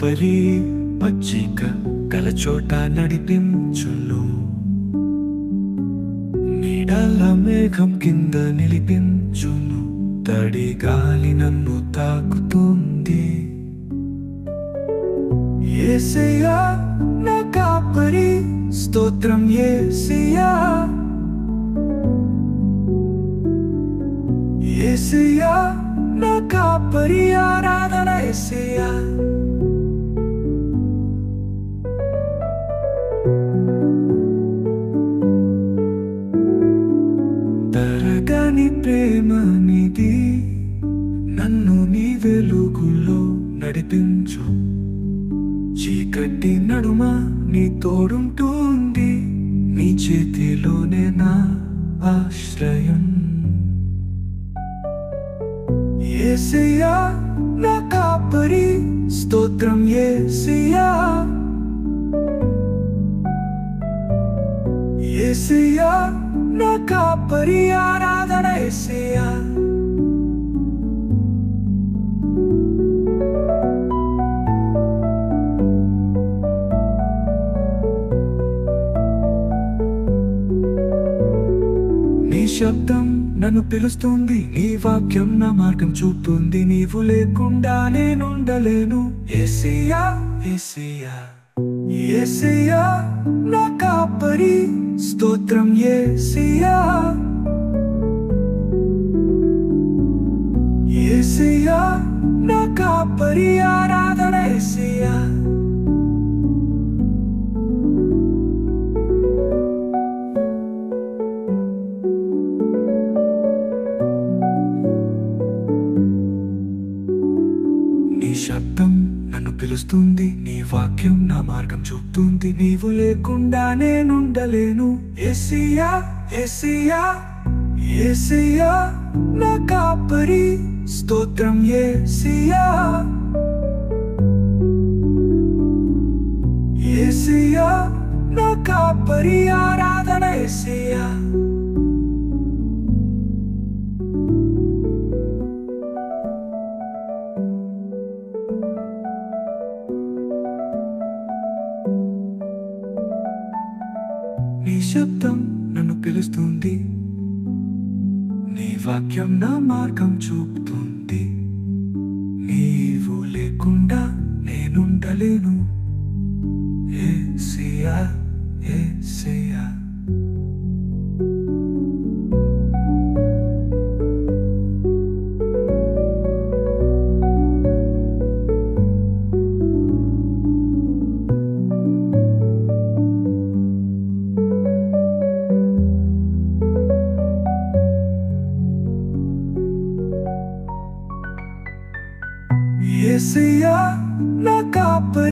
కాపరి పచ్చిక కలచోట నడిపించును, నీడల మేఘం కింద నిలిపించును, తడి గాలి నన్ను తాకుతుంది. యేసయ్యా నా కాపరి, స్తోత్రం యేసయ్యా. యేసయ్యా నా కాపరి, ఆరాధన యేసయ్యా. తరగని ప్రేమ నీది, నన్ను నీ వెలుగులో నడిపించు. చీకటి నడుమ నీ తోడుంటుంది, నీ చేతిలోనే నా ఆశ్రయం. యేసయ్యా నా కాపరి, స్తోత్రం యేసయ్యా. యేసయ్యా నా కాపరి, ఆరాధన యేసయ్యా. నీ శబ్దం నన్ను పిలుస్తుంది, నీ వాక్యం నా మార్గం చూపుతుంది. నీవు లేకుండా నేనుండలేను. యేసయ్యా యేసయ్యా. యేసయ్యా నా కాపరి, స్తోత్రం యేసయ్యా. యేసయ్యా నా కాపరి, ఆరాధన యేసయ్యా. నీ శబ్దం నన్ను పిలుస్తుంది, నీ వాక్యం నా మార్గం చూపుతుంది. నీవు లేకుండా నేనుండలేను. యేసయ్యా యేసయ్యా. యేసయ్యా నా కాపరి, స్తోత్రం యేసయ్యా. యేసయ్యా నా కాపరి, ఆరాధన యేసయ్యా. నీ శబ్దం నన్ను పిలుస్తుంది, నీ వాక్యం నా మార్గం చూపుతుంది. నీవు లేకుండా నేనుండలేను. యేసయ్యా యేసయ్యా. యేసయ్యా నా కాపరి.